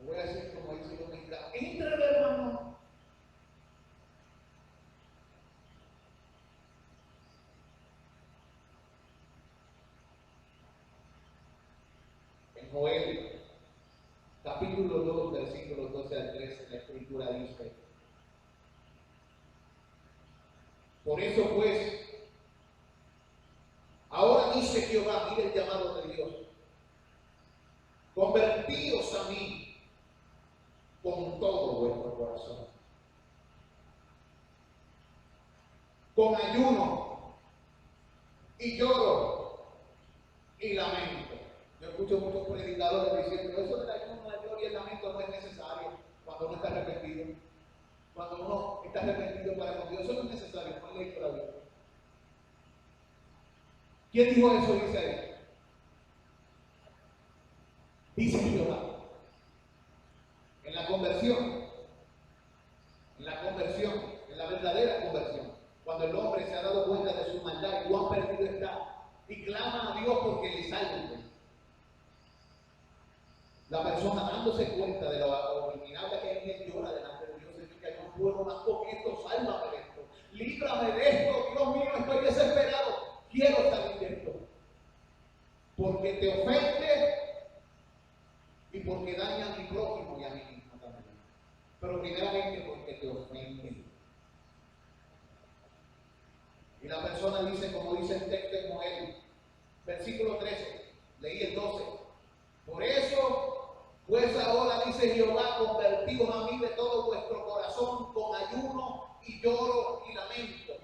Voy a decir como dice los mexicanos: entra, hermano. En Joel, capítulo 2, versículos 12 al 13, la Escritura dice: por eso pues, ahora dice Jehová, mire el llamado de Dios: convertíos a mí con todo vuestro corazón, con ayuno y lloro y lamento. Yo escucho muchos predicadores diciendo: eso del ayuno, el lloro y el lamento no es necesario cuando uno está arrepentido. Cuando uno está arrepentido para con Dios. Eso no es necesario, no leí la Biblia. ¿Quién dijo eso? Dice ahí. Dice Jehová. En la conversión, en la verdadera conversión, cuando el hombre se ha dado cuenta de su maldad y cuán perdido está, y clama a Dios porque le salve. La persona dándose cuenta de lo abominable que es, él llora delante de Dios, Señor, que no puedo más con esto, sálvame de esto, líbrame de esto, Dios mío, estoy desesperado, quiero salir de esto. Porque te ofende y porque daña a mi prójimo y a mí mismo también. Pero primeramente porque te ofende. Y la persona dice, como dice el texto de Joel, versículo 13, leí el 12. Por eso, pues ahora dice Jehová, convertíos a mí de todo vuestro corazón con ayuno y lloro y lamento.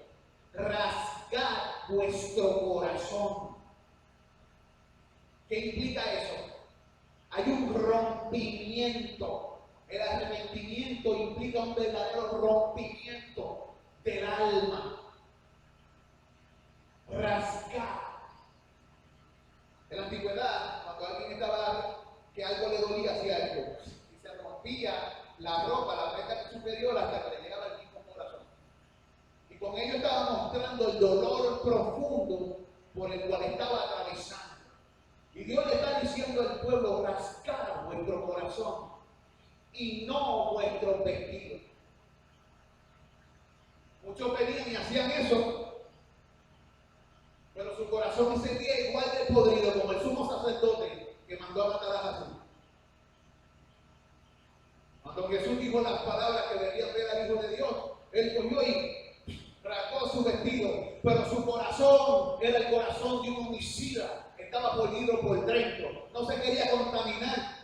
Rasgad vuestro corazón. ¿Qué implica eso? Hay un rompimiento. El arrepentimiento implica un verdadero rompimiento del alma. Rasgar. En la antigüedad, cuando alguien estaba que algo le dolía, hacía algo y se rompía la ropa, la prenda superior hasta que le llegaba al mismo corazón. Y con ello estaba mostrando el dolor profundo por el cual estaba atravesando. Y Dios le está diciendo al pueblo: rasgar vuestro corazón y no vuestros vestidos. Muchos venían y hacían eso, pero su corazón se sentía igual de podrido como el sumo sacerdote que mandó a matar a Jesús. Cuando Jesús dijo las palabras que debían ver al Hijo de Dios, él cogió y rasgó su vestido, pero su corazón era el corazón de un homicida. Estaba podrido por dentro, no se quería contaminar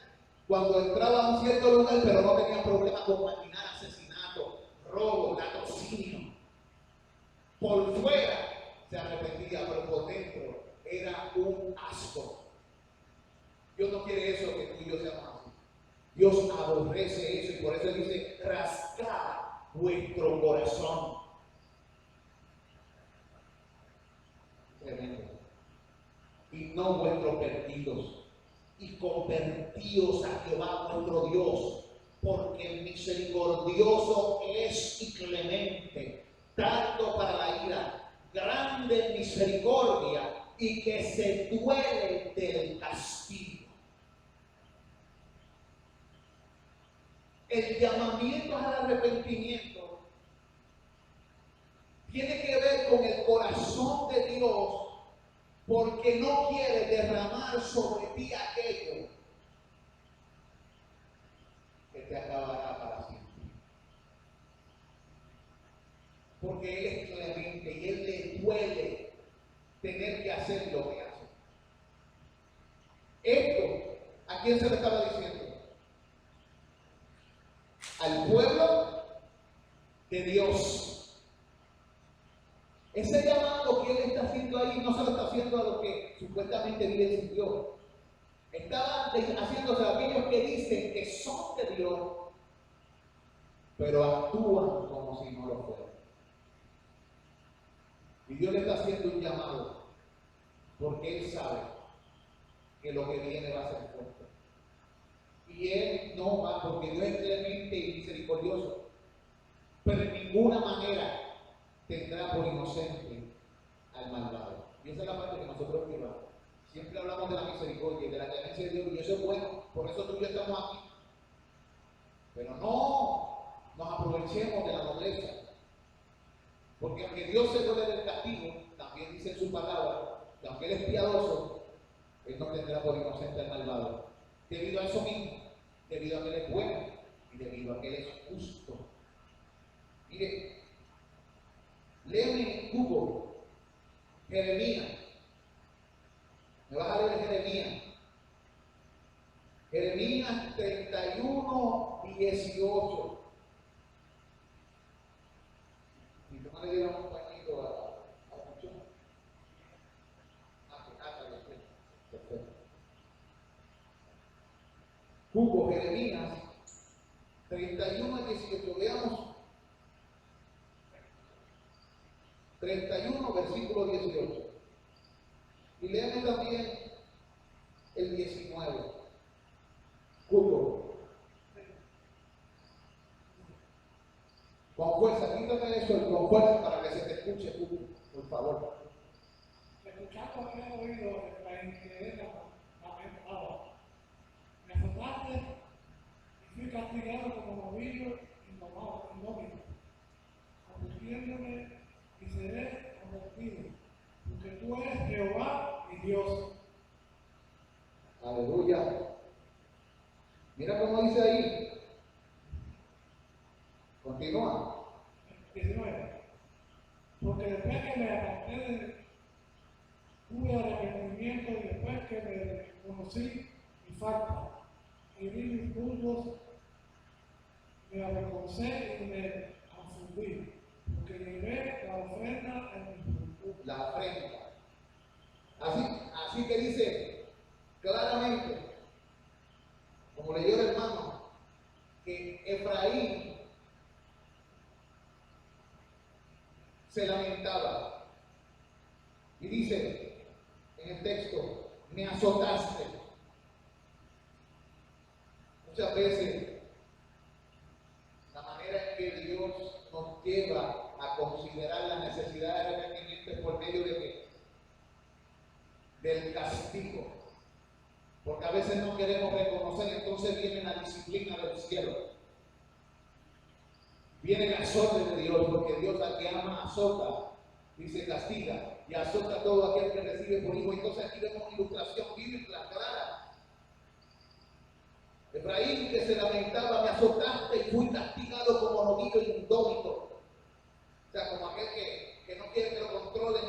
cuando entraba a un cierto lugar, pero no tenía problema con maquinar asesinato, robo, latrocinio. Por fuera se arrepentía, pero por dentro era un asco. Dios no quiere eso, que tú y yo seamos así. Dios aborrece eso y por eso dice: rasgad vuestro corazón. Tremendo. Y no vuestros vestidos, y convertíos a Jehová vuestro Dios, porque misericordioso es y clemente, tanto para la ira, grande en misericordia, y que se duele del castigo. El llamamiento al arrepentimiento tiene que ver con el corazón de Dios, porque no quiere derramar sobre ti aquello que te acabará para siempre. Porque Él es clemente y Él le duele tener que hacer lo que hace. Esto, ¿a quién se le estaba diciendo? Al pueblo de Dios. Ese llamado que Él está haciendo ahí no se lo está haciendo a los que supuestamente viven sin Dios. Estaba haciéndose a aquellos que dicen que son de Dios, pero actúan como si no lo fueran. Y Dios le está haciendo un llamado, porque Él sabe que lo que viene va a ser fuerte. Y Él no va, porque Dios es clemente y misericordioso, pero en ninguna manera tendrá por inocente al malvado. Y esa es la parte que nosotros llevamos. Siempre hablamos de la misericordia y de la clemencia de Dios, y eso es bueno, por eso tú y yo estamos aquí. Pero no nos aprovechemos de la nobleza, porque aunque Dios se duele del castigo, también dice en su palabra que aunque Él es piadoso, Él no tendrá por inocente al malvado. Debido a eso mismo, debido a que Él es bueno y debido a que Él es justo. Mire, léeme en Google Jeremías. Me vas a leer Jeremías. Jeremías 31, 18. Si tú no le dieras un pañito a la muchacha. Perfecto. Google Jeremías 31, 18. Veamos 31, versículo 18. Y léame también el 19. Cuco. Con fuerza, quítame eso, con fuerza para que se te escuche, Cuco, por favor. Escuchando aquel oído la incredulidad lamentaba. Me azotaste y fui castigado como novillo indómito, convirtiéndome y seré convertido, porque tú eres Jehová mi Dios. Aleluya. Mira cómo dice ahí. Continúa. 19. Porque después que me aparté tuve arrepentimiento y después que me conocí mi falta y vi mis puntos, me avergoncé y me confundí, porque llevé la ofrenda en mi juventud. La ofrenda. Así que dice claramente, como leyó el hermano, que Efraín se lamentaba. Y dice en el texto, me azotaste. Muchas veces la manera en que Dios nos lleva a considerar la necesidad de arrepentimiento es por medio de qué? Del castigo. Porque a veces no queremos reconocer, entonces viene la disciplina del cielo. Viene el azote de Dios, porque Dios al que ama azota, dice castiga, y azota a todo aquel que recibe por hijo. Entonces aquí vemos una ilustración bíblica clara. Efraín, que se lamentaba, me azotaste y fui castigado como novillo indómito. O sea, como aquel que no quiere que lo controle,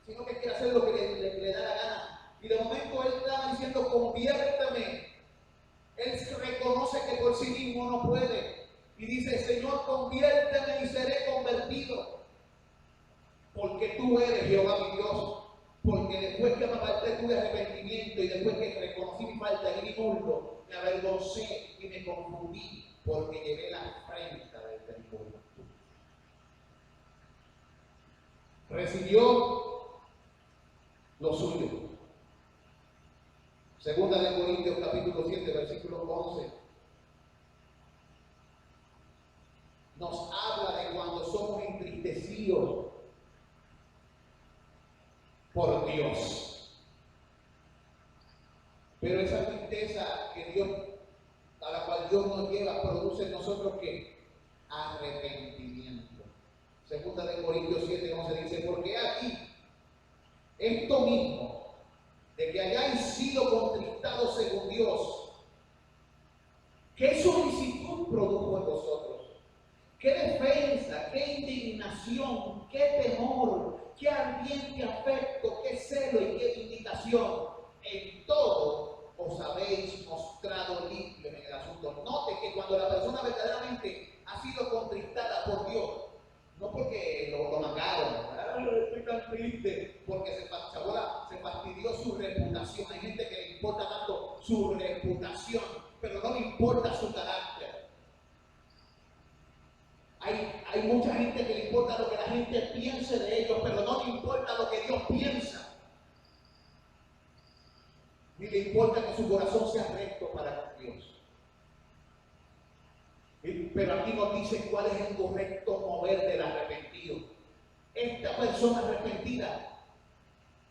sino que quiere hacer lo que le da la gana. Y de momento él estaba diciendo, conviértame. Él reconoce que por sí mismo no puede. Y dice, Señor, conviérteme y seré convertido. Porque tú eres Jehová mi Dios. Porque después que me aparté tuve arrepentimiento y después que reconocí mi falta y mi muslo, me avergoncé y me confundí porque llevé la afrenta del territorio. Recibió lo suyo. Segunda de Corintios capítulo 7, versículo 11. Nos habla de cuando somos entristecidos por Dios. Pero esa tristeza a la cual Dios nos lleva, produce en nosotros ¿qué? Arrepentimiento. Segunda de Corintios 7, 11 dice, porque aquí, esto mismo, de que hayáis sido contristados según Dios, ¿qué solicitud produjo en vosotros? ¿Qué defensa, qué indignación, qué temor, qué ardiente afecto, qué celo y qué vindicación? En todo os habéis mostrado limpios en el asunto. Note que cuando la persona verdaderamente ha sido contristada por Dios, no porque lo mataron, estoy tan triste, porque se fastidió su reputación. Hay gente que le importa tanto su reputación, pero no le importa su carácter. Hay mucha gente que le importa lo que la gente piense de ellos, pero no le importa lo que Dios piensa. Ni le importa que su corazón sea recto para Dios. Pero aquí nos dice cuál es el correcto mover del arrepentido. Esta persona arrepentida,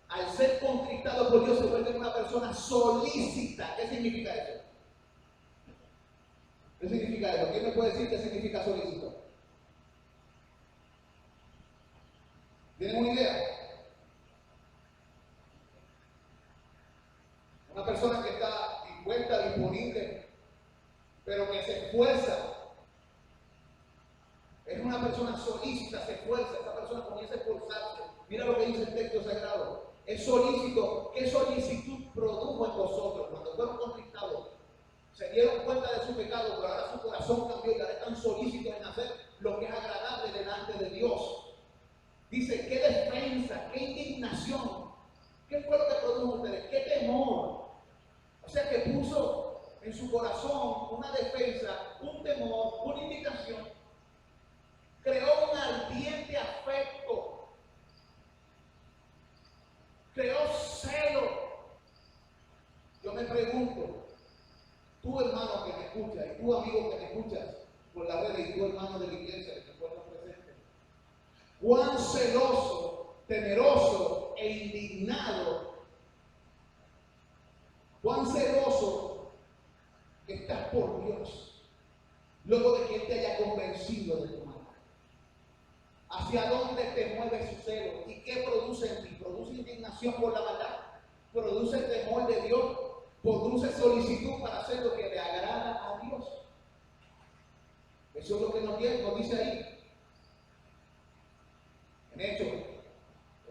al ser contristado por Dios, se vuelve una persona solícita. ¿Qué significa eso? ¿Qué significa eso? ¿Quién me puede decir qué significa solícito? ¿Tienen una idea? Una persona que está dispuesta, disponible, pero que se esfuerza. Es una persona solícita, se esfuerza. Esa persona comienza a esforzarse. Mira lo que dice el texto sagrado. Es solícito. ¿Qué solicitud produjo en vosotros cuando fueron contristados? Se dieron cuenta de su pecado, pero ahora su corazón cambió y ahora están solícitos en hacer lo que es agradable delante de Dios. Dice, qué defensa, qué indignación. ¿Qué fue lo que produjo en ustedes? Qué temor. O sea que puso en su corazón una defensa, un temor, una indignación. Creó un ardiente afecto hermano de la iglesia que se encuentra presente. Cuán celoso, temeroso e indignado, cuán celoso estás por Dios, luego de que Él te haya convencido de tu maldad. ¿Hacia dónde te mueve su celo? ¿Y qué produce en ti? ¿Produce indignación por la maldad? ¿Produce temor de Dios? ¿Produce solicitud para hacer lo que le agrada a Dios? Eso es lo que nos dice ahí. En hecho,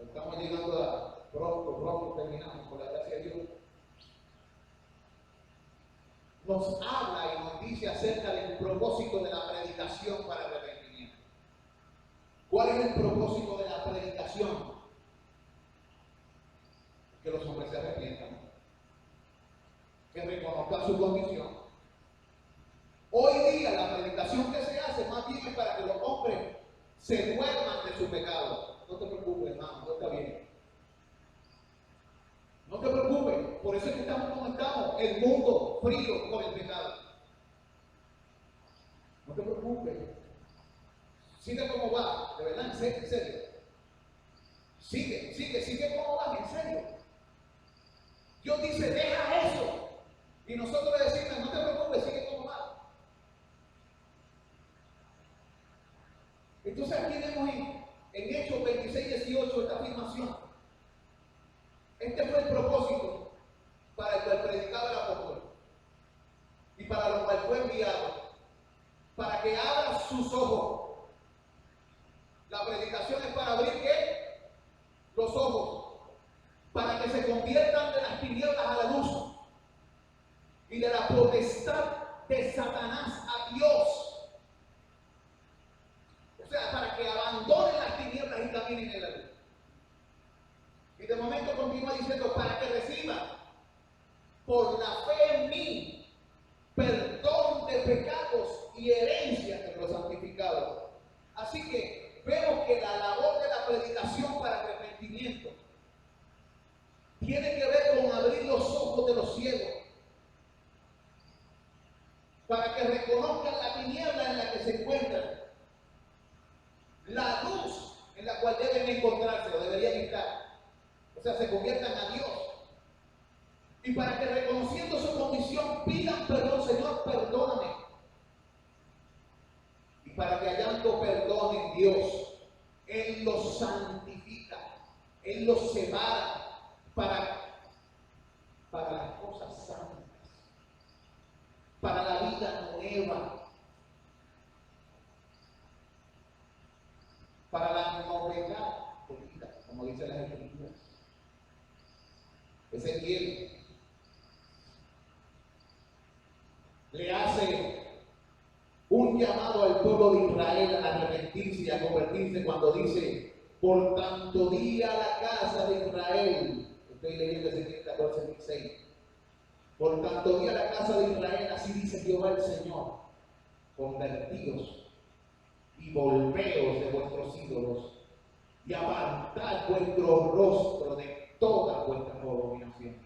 estamos llegando a pronto terminamos, por la gracia de Dios. Nos habla y nos dice acerca del propósito de la predicación para el arrepentimiento. ¿Cuál es el propósito de la predicación? Que los hombres se arrepientan, que reconozcan su condición. Hoy día la predicación que se hace más bien es para que los hombres se duerman de su pecado. No te preocupes, hermano, no está bien. No te preocupes, por eso es que estamos como estamos, el mundo frío con el pecado. No te preocupes. Sigue como va, de verdad, en serio. Sigue como va, en serio. Dios dice, deja eso. Y nosotros le decimos, no te preocupes, sigue como va. Entonces aquí vemos en Hechos 26:18 esta afirmación. Este fue el propósito para el cual predicaba el apóstol y para lo cual fue enviado, para que abra sus ojos. La predicación es para abrir ¿qué? Los ojos, para que se conviertan de las tinieblas a la luz y de la potestad de Satanás a Dios. O sea, para que abandonen las tinieblas y caminen en la luz. Y de momento continúa diciendo, para que reciban por la fe en mí perdón de pecados y herencia de los santificados. Así que vemos que la labor de la predicación para arrepentimiento tiene que ver con abrir los ojos de los ciegos para que reconozcan la tiniebla en la que se encuentran, la luz en la cual deben encontrarse o deberían estar. O sea, se conviertan a Dios. Y para que reconociendo su condición pidan perdón, Señor, perdóname. Y para que hallando perdón en Dios, Él los santifica, Él los separa para las cosas santas, para la vida nueva, para la novedad de vida, como dice las Escrituras. Ezequiel le hace un llamado al pueblo de Israel a arrepentirse y a convertirse cuando dice, por tanto di a la casa de Israel, estoy leyendo Ezequiel 14:6, por tanto di a la casa de Israel, así dice Jehová el Señor, convertíos y volveos de vuestros ídolos y apartad vuestro rostro de todas vuestras abominaciones,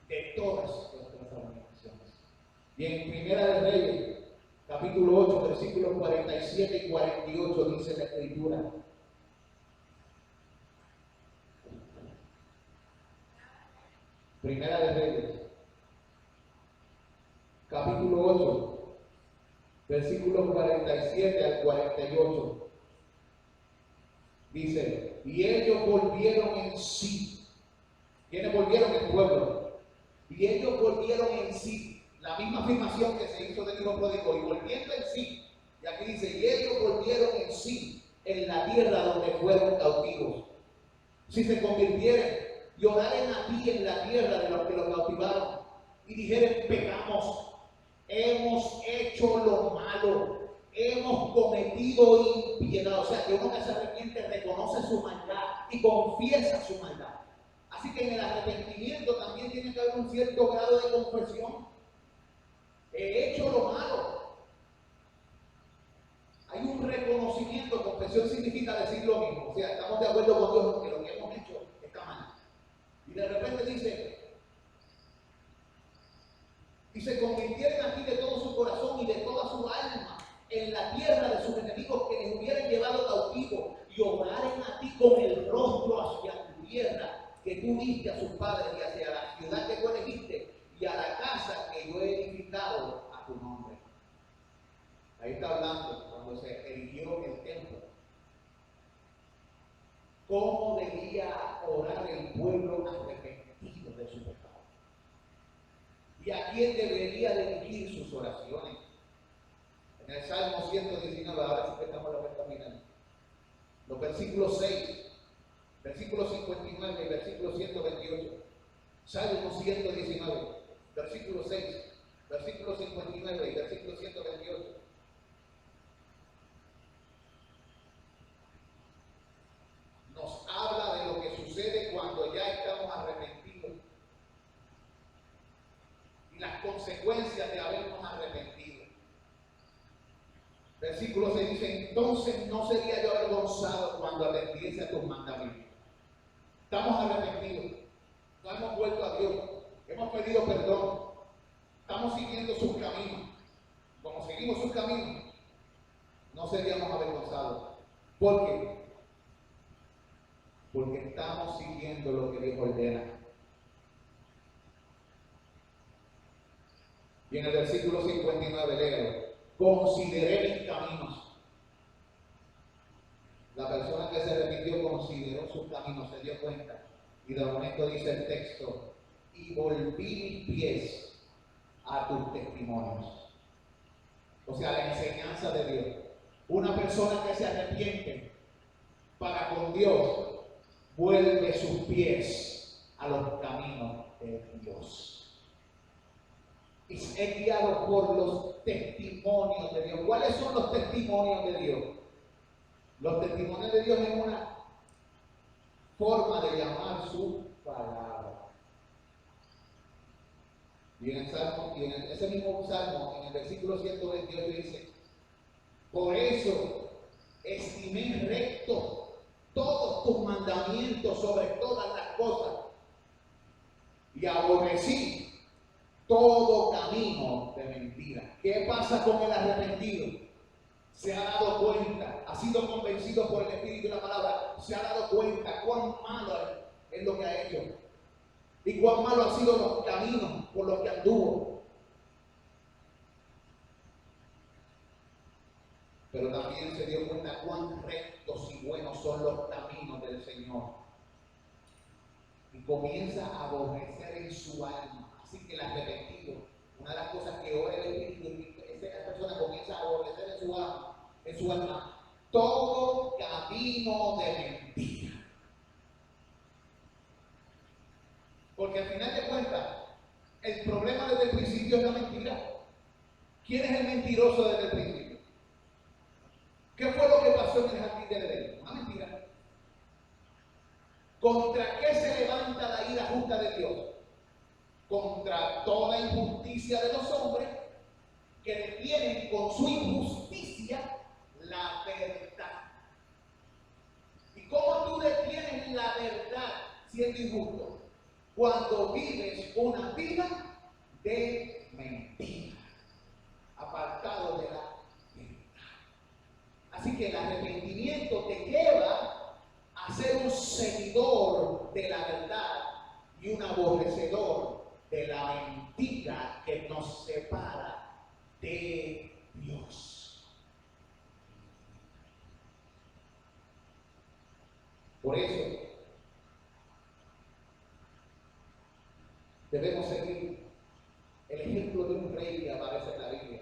de todas vuestras abominaciones. Y en Primera de Reyes, capítulo 8, versículos 47 y 48 dice la Escritura. Primera de Reyes, capítulo 8, versículos 47 al 48. Dice, y ellos volvieron en sí. ¿Quiénes volvieron? El pueblo. Y ellos volvieron en sí. La misma afirmación que se hizo del hijo pródigo, y volviendo en sí. Y aquí dice, y ellos volvieron en sí en la tierra donde fueron cautivos. Si se convirtieren y oraren a ti en la tierra de los que los cautivaron, y dijeren, pecamos, hemos hecho lo malo, hemos cometido impiedad. O sea, que uno que se arrepiente reconoce su maldad y confiesa su maldad. Así que en el arrepentimiento también tiene que haber un cierto grado de confesión. He hecho lo malo. Hay un reconocimiento. Confesión significa decir lo mismo. O sea, estamos de acuerdo con Dios que lo que hemos hecho está mal. Y de repente dice, y se convirtieron aquí de todo su corazón y de toda su alma en la tierra de su de sus padres y hacia la ciudad que tú elegiste y a la casa que yo he edificado a tu nombre. Ahí está hablando cuando se erigió el templo. ¿Cómo debía orar el pueblo arrepentido de su pecado? ¿Y a quién debería dirigir sus oraciones? En el Salmo 119, ahora sí que estamos en la recta final. Los versículos 6, versículo 59 y versículo 128. Salmo 119, versículo 6, versículo 59 y versículo 128. Nos habla de lo que sucede cuando ya estamos arrepentidos y las consecuencias de habernos arrepentido. Versículo 6 dice: entonces no sería yo avergonzado cuando atendiese a tus mandamientos. Estamos arrepentidos, nos hemos vuelto a Dios, hemos pedido perdón, estamos siguiendo sus caminos. Como seguimos sus caminos, no seríamos avergonzados. ¿Por qué? Porque estamos siguiendo lo que Dios ordena. Y en el versículo 59 léelo: consideré mis caminos. La persona que se arrepintió consideró sus caminos, se dio cuenta. Y de momento dice el texto: y volví mis pies a tus testimonios. O sea, la enseñanza de Dios. Una persona que se arrepiente para con Dios vuelve sus pies a los caminos de Dios. Y es guiado por los testimonios de Dios. ¿Cuáles son los testimonios de Dios? Los testimonios de Dios es una forma de llamar su palabra. Y en el Salmo, y en ese mismo Salmo, en el versículo 128 dice: por eso estimé recto todos tus mandamientos sobre todas las cosas, y aborrecí todo camino de mentira. ¿Qué pasa con el arrepentido? Se ha dado cuenta, ha sido convencido por el Espíritu y la palabra, se ha dado cuenta cuán malo es lo que ha hecho y cuán malo han sido los caminos por los que anduvo. Pero también se dio cuenta cuán rectos y buenos son los caminos del Señor. Y comienza a aborrecer en su alma. Así que el arrepentido, una de las cosas que ora el Espíritu, esa persona comienza a aborrecer en su alma, todo camino de mentira. Porque al final de cuentas, el problema desde el principio es la mentira. ¿Quién es el mentiroso desde el principio? ¿Qué fue lo que pasó en el jardín del Edén? Una mentira. ¿Contra qué se levanta la ira justa de Dios? Contra toda injusticia de los hombres que detienen con su injusticia la verdad. ¿Y cómo tú detienes la verdad siendo injusto? Cuando vives una vida de mentira, apartado de la verdad. Así que el arrepentimiento te lleva a ser un seguidor de la verdad y un aborrecedor de la mentira que nos separa de Dios. Por eso debemos seguir el ejemplo de un rey que aparece en la Biblia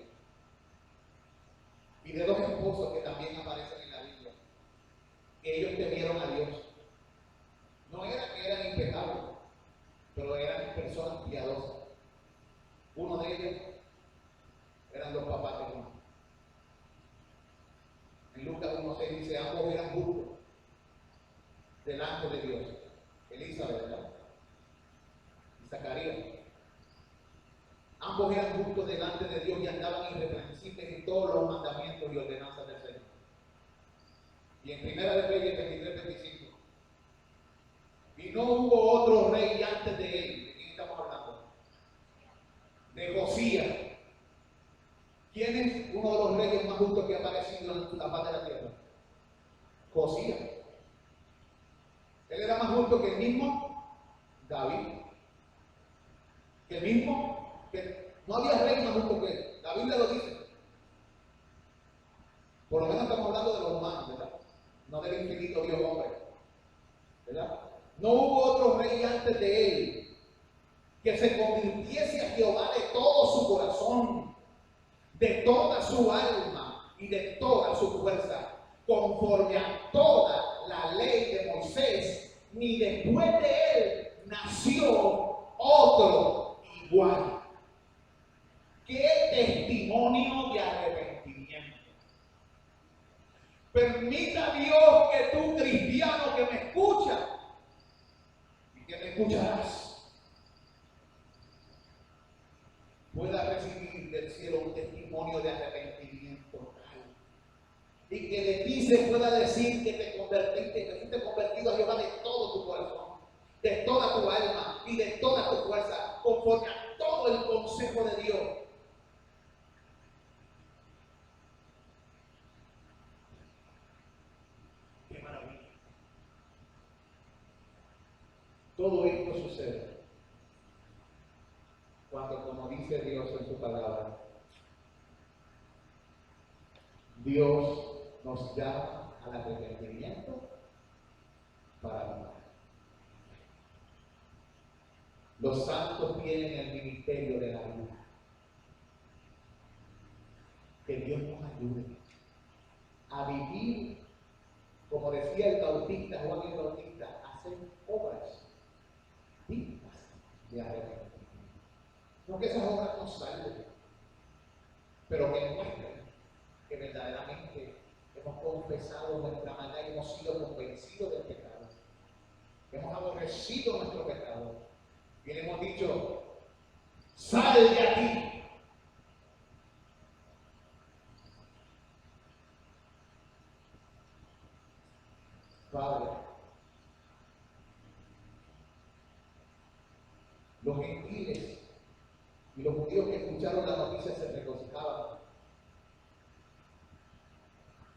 y de dos esposos que también aparecen en la Biblia, que ellos temieron a Dios. No era que eran impecables, pero eran personas piadosas. Uno de ellos eran los papás de Juan. En Lucas 1:6 dice: ambos eran justos delante de Dios. Elizabeth, ¿verdad? Y Zacarías. Ambos eran justos delante de Dios y andaban irreprensibles en todos los mandamientos y ordenanzas del Señor. Y en Primera de Reyes 23:25. Y no hubo otro rey antes de él. ¿De quién estamos hablando? De Josías. ¿Quién es uno de los reyes más justos que ha aparecido en la faz de la tierra? Josías. Él era más justo que el mismo David, que mismo, que no había rey más justo que él. La Biblia lo dice. Por lo menos estamos hablando de los humanos, ¿verdad? No del infinito Dios hombre, ¿verdad? No hubo otro rey antes de él que se convirtiese a Jehová de todo su corazón, de toda su alma y de toda su fuerza, conforme a toda la ley de Moisés, ni después de él nació otro igual. ¡Qué testimonio de arrepentimiento! Permita Dios que tú, cristiano que me escuchas y que me escucharás, pueda recibir del cielo un testimonio de arrepentimiento real. Y que de ti se pueda decir que te convertiste, que fuiste convertido a Jehová de todo tu corazón, de toda tu alma y de toda tu fuerza, conforme a todo el consejo de Dios. ¡Qué maravilla! Todo esto sucede cuando, como dice Dios en su palabra, Dios nos llama al arrepentimiento para vivir. Los santos tienen el ministerio de la vida. Que Dios nos ayude a vivir, como decía el Bautista, Juan el Bautista, a hacer obras dignas de arrepentimiento. No que esas obras nos salven, pero que muestren que verdaderamente hemos confesado nuestra maldad y hemos sido convencidos del pecado, hemos aborrecido nuestro pecado y le hemos dicho: sal de aquí. Padre, los gentiles y los judíos que escucharon la noticia se regocijaban.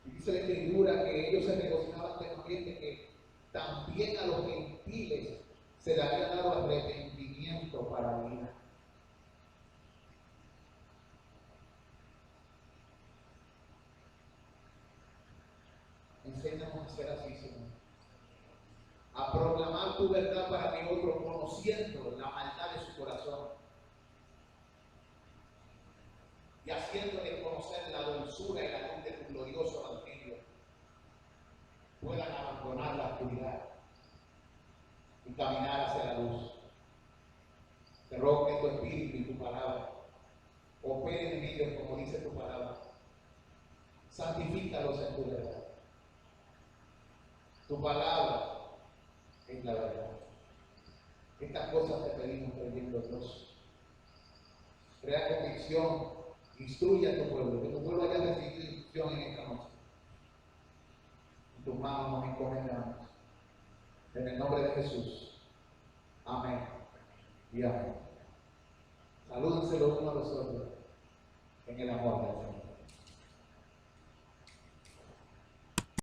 Y dice la Escritura que ellos se regocijaban también de que también a los gentiles se le había dado arrepentimiento para la vida. Enséñanos a ser así, Señor. A proclamar tu verdad para que otros, conociendo la maldad de su corazón y haciéndoles conocer la dulzura y la luz de tu glorioso evangelio, puedan abandonar la oscuridad y caminar hacia la luz. Te ruego que tu espíritu y tu palabra operen en ellos como dice tu palabra. Santifícalos en tu verdad. Tu palabra es la verdad. Estas cosas te pedimos creyendo Dios. Crea convicción, instruye a tu pueblo, que tu pueblo haya recibido instrucción en esta noche. En tus manos nos encomendamos. En el nombre de Jesús. Amén y amén. Salúdense los unos a los otros en el amor del Señor.